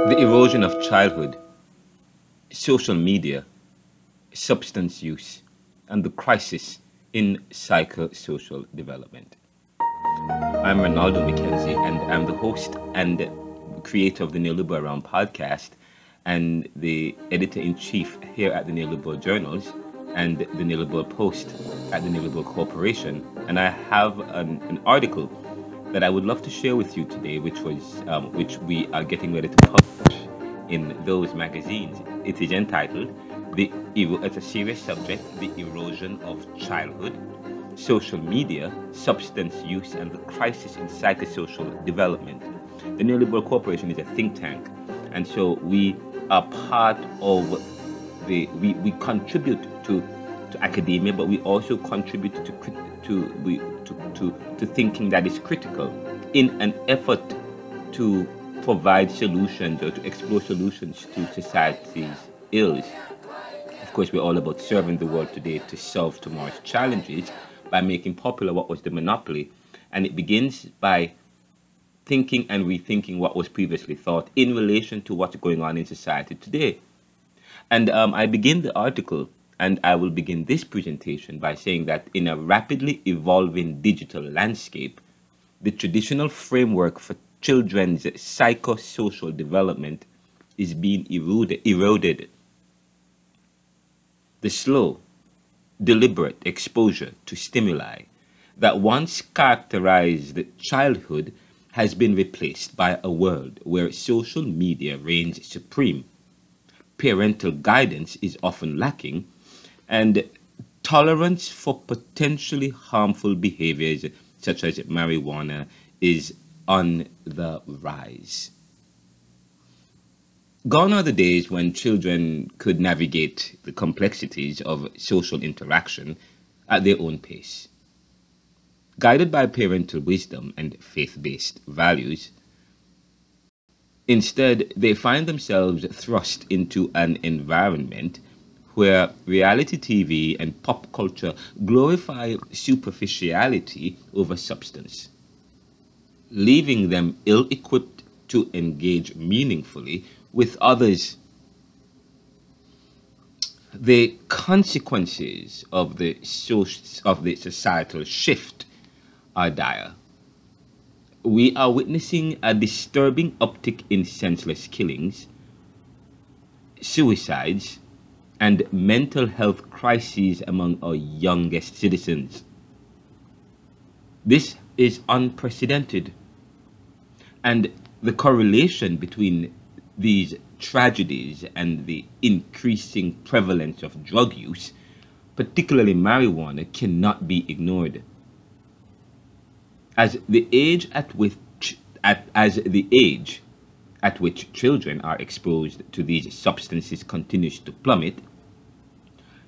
The erosion of childhood, social media, substance use, and the crisis in psychosocial development. I'm Renaldo McKenzie, and I'm the host and creator of the NeoLiberal podcast and the editor-in-chief here at the NeoLiberal Journals and the NeoLiberal Post at the NeoLiberal Corporation. And I have an article that I would love to share with you today, which we are getting ready to publish in those magazines. It is entitled it's a serious subject, The Erosion of Childhood, Social Media, Substance Use, and the Crisis in Psychosocial Development. The NeoLiberal Corporation is a think tank, and so we are part of we contribute to academia, but we also contribute to thinking that is critical in an effort to provide solutions or to explore solutions to society's ills. Of course, we're all about serving the world today to solve tomorrow's challenges by making popular what was the monopoly. And it begins by thinking and rethinking what was previously thought in relation to what's going on in society today. And I begin the article, and I will begin this presentation by saying that in a rapidly evolving digital landscape, the traditional framework for children's psychosocial development is being eroded. The slow, deliberate exposure to stimuli that once characterized childhood has been replaced by a world where social media reigns supreme. Parental guidance is often lacking, and tolerance for potentially harmful behaviors such as marijuana is on the rise. Gone are the days when children could navigate the complexities of social interaction at their own pace. Guided by parental wisdom and faith-based values, instead, they find themselves thrust into an environment where reality TV and pop culture glorify superficiality over substance, leaving them ill-equipped to engage meaningfully with others. The consequences of the societal shift are dire. We are witnessing a disturbing uptick in senseless killings, suicides, and mental health crises among our youngest citizens. This is unprecedented, and the correlation between these tragedies and the increasing prevalence of drug use, particularly marijuana, cannot be ignored. As the age at which children are exposed to these substances continues to plummet,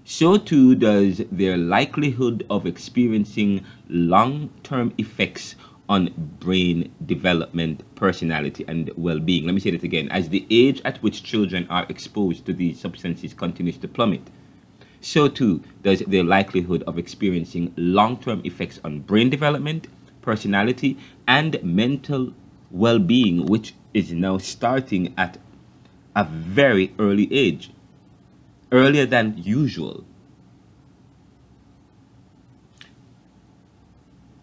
so too does their likelihood of experiencing long-term effects on brain development, personality, and well-being. Let me say that again. As the age at which children are exposed to these substances continues to plummet, so too does their likelihood of experiencing long-term effects on brain development, personality, and mental well-being, which is now starting at a very early age, earlier than usual.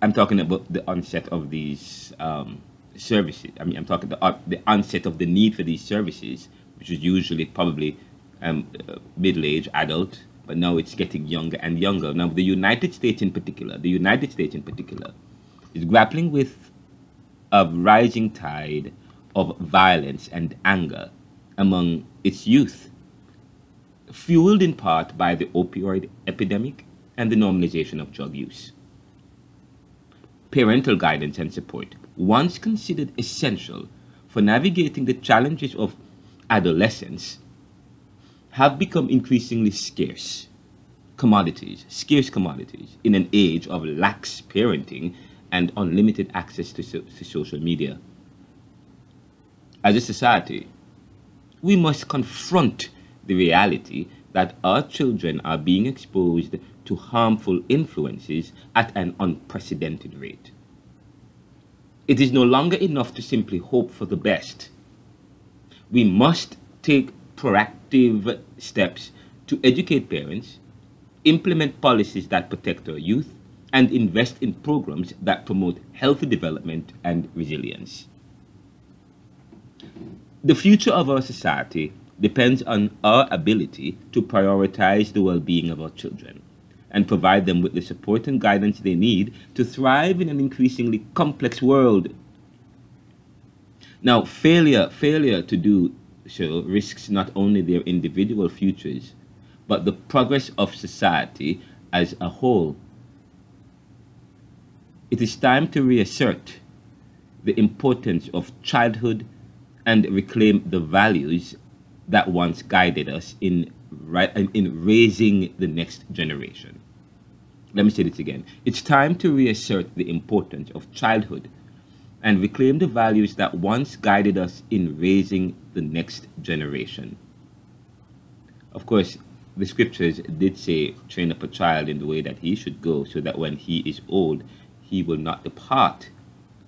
I'm talking about the onset of these services. I'm talking the onset of the need for these services, which is usually probably middle-aged adult, but now it's getting younger and younger. Now, the United States in particular is grappling with a rising tide of violence and anger among its youth, fueled in part by the opioid epidemic and the normalization of drug use. Parental guidance and support, once considered essential for navigating the challenges of adolescence, have become increasingly scarce commodities in an age of lax parenting and unlimited access to social media. As a society, we must confront the reality that our children are being exposed to harmful influences at an unprecedented rate. It is no longer enough to simply hope for the best. We must take proactive steps to educate parents, implement policies that protect our youth, and invest in programs that promote healthy development and resilience. The future of our society depends on our ability to prioritize the well being of our children and provide them with the support and guidance they need to thrive in an increasingly complex world. Now, failure to do so risks not only their individual futures, but the progress of society as a whole. It is time to reassert the importance of childhood and reclaim the values that once guided us in raising the next generation. Let me say this again. It's time to reassert the importance of childhood and reclaim the values that once guided us in raising the next generation. Of course, the scriptures did say, train up a child in the way that he should go, so that when he is old, he will not depart.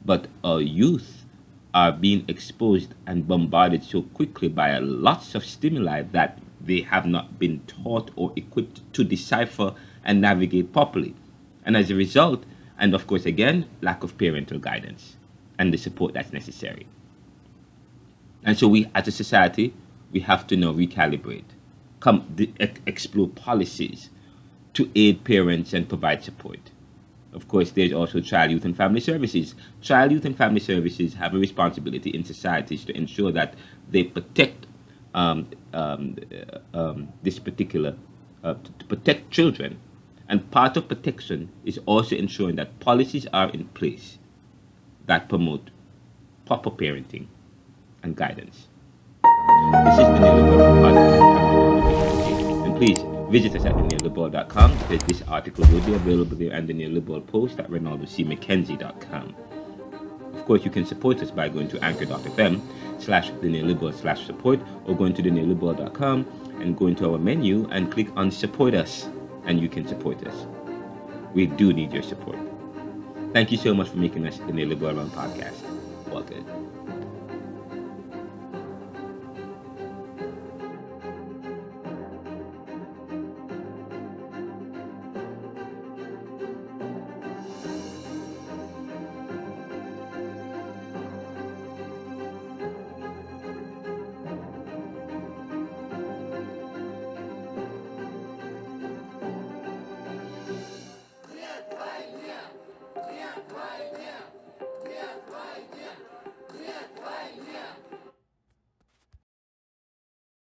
But our youth are being exposed and bombarded so quickly by lots of stimuli that they have not been taught or equipped to decipher and navigate properly. And as a result, and of course again, lack of parental guidance and the support that's necessary. And so we, as a society, we have to now recalibrate, explore policies to aid parents and provide support. Of course, there's also Child, Youth and Family Services. Child, Youth and Family Services have a responsibility in societies to ensure that they protect this particular, to protect children. And part of protection is also ensuring that policies are in place that promote proper parenting and guidance. This is the NeoLiberal podcast. And please visit us at NeoLiberal.com, because this article will be available there, and the NeoLiberal post at RenaldoCMcKenzie.com. Of course, you can support us by going to anchor.fm/theneoliberal/support, or going to theneoliberal.com and going to our menu and click on Support Us, and you can support us. We do need your support. Thank you so much for making us the NeoLiberal podcast. Well, good.